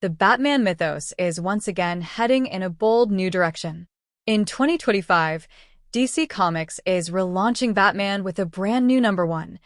the Batman mythos is once again heading in a bold new direction. In 2025, DC Comics is relaunching Batman with a brand new #1,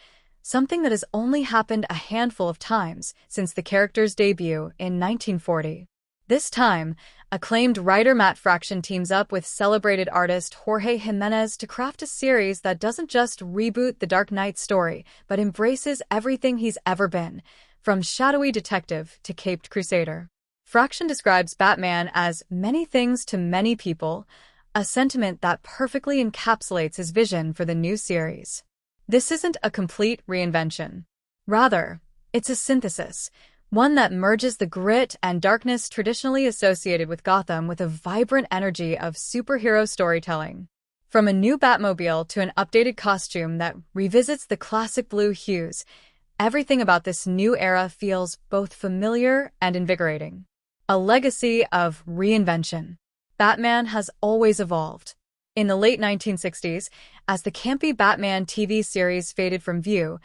something that has only happened a handful of times since the character's debut in 1940. This time, acclaimed writer Matt Fraction teams up with celebrated artist Jorge Jiménez to craft a series that doesn't just reboot the Dark Knight story, but embraces everything he's ever been, from shadowy detective to caped crusader. Fraction describes Batman as many things to many people, a sentiment that perfectly encapsulates his vision for the new series. This isn't a complete reinvention. Rather, it's a synthesis, one that merges the grit and darkness traditionally associated with Gotham with a vibrant energy of superhero storytelling. From a new Batmobile to an updated costume that revisits the classic blue hues, everything about this new era feels both familiar and invigorating. A legacy of reinvention. Batman has always evolved. In the late 1960s, as the campy Batman TV series faded from view,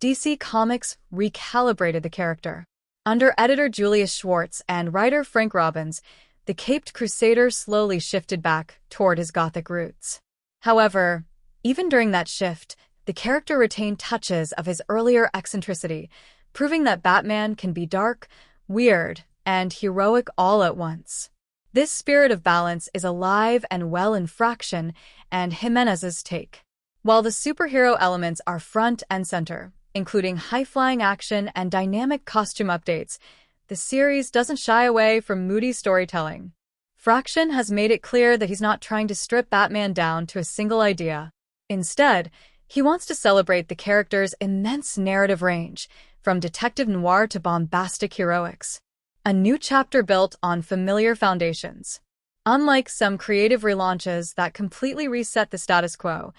DC Comics recalibrated the character. Under editor Julius Schwartz and writer Frank Robbins, the caped crusader slowly shifted back toward his gothic roots. However, even during that shift, the character retained touches of his earlier eccentricity, proving that Batman can be dark, weird, and heroic all at once. This spirit of balance is alive and well in Fraction and Jimenez's take. While the superhero elements are front and center, including high-flying action and dynamic costume updates, the series doesn't shy away from moody storytelling. Fraction has made it clear that he's not trying to strip Batman down to a single idea. Instead, he wants to celebrate the character's immense narrative range, from detective noir to bombastic heroics. A new chapter built on familiar foundations. Unlike some creative relaunches that completely reset the status quo,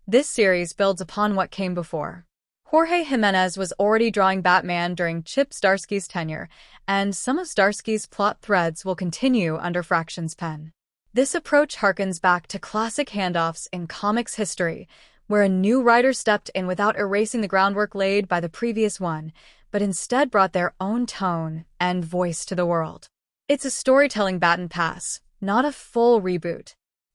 this series builds upon what came before. Jorge Jiménez was already drawing Batman during Chip Zdarsky's tenure, and some of Zdarsky's plot threads will continue under Fraction's pen. This approach harkens back to classic handoffs in comics history, where a new writer stepped in without erasing the groundwork laid by the previous one, but instead brought their own tone and voice to the world. It's a storytelling baton pass, not a full reboot.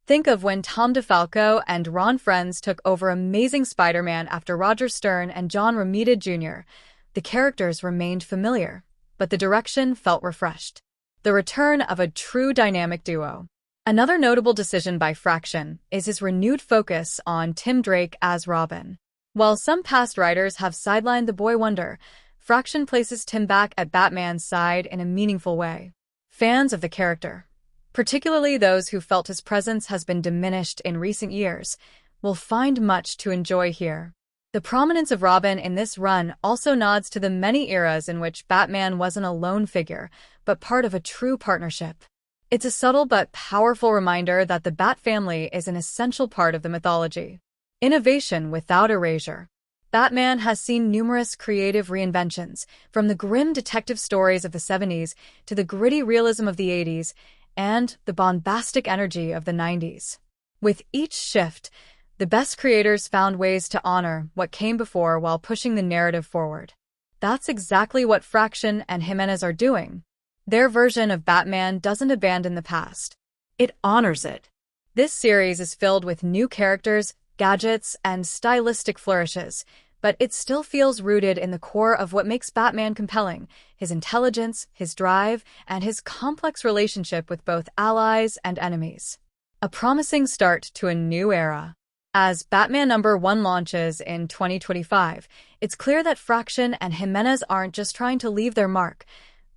Think of when Tom DeFalco and Ron Frenz took over Amazing Spider-Man after Roger Stern and John Romita Jr. The characters remained familiar, but the direction felt refreshed. The return of a true dynamic duo. Another notable decision by Fraction is his renewed focus on Tim Drake as Robin. While some past writers have sidelined the boy wonder, Fraction places Tim back at Batman's side in a meaningful way. Fans of the character, particularly those who felt his presence has been diminished in recent years, will find much to enjoy here. The prominence of Robin in this run also nods to the many eras in which Batman wasn't a lone figure, but part of a true partnership. It's a subtle but powerful reminder that the Bat family is an essential part of the mythology. Innovation without erasure. Batman has seen numerous creative reinventions, from the grim detective stories of the 70s to the gritty realism of the 80s and the bombastic energy of the 90s. With each shift, the best creators found ways to honor what came before while pushing the narrative forward. That's exactly what Fraction and Jimenez are doing. Their version of Batman doesn't abandon the past. It honors it. This series is filled with new characters, gadgets, and stylistic flourishes, but it still feels rooted in the core of what makes Batman compelling: his intelligence, his drive, and his complex relationship with both allies and enemies. A promising start to a new era. As Batman #1 launches in 2025, it's clear that Fraction and Jimenez aren't just trying to leave their mark.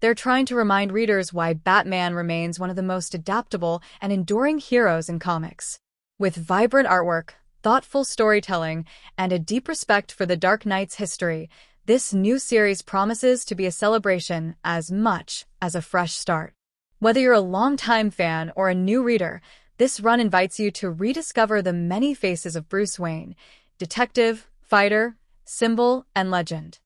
They're trying to remind readers why Batman remains one of the most adaptable and enduring heroes in comics. With vibrant artwork, thoughtful storytelling, and a deep respect for the Dark Knight's history, this new series promises to be a celebration as much as a fresh start. Whether you're a longtime fan or a new reader, this run invites you to rediscover the many faces of Bruce Wayne: detective, fighter, symbol, and legend.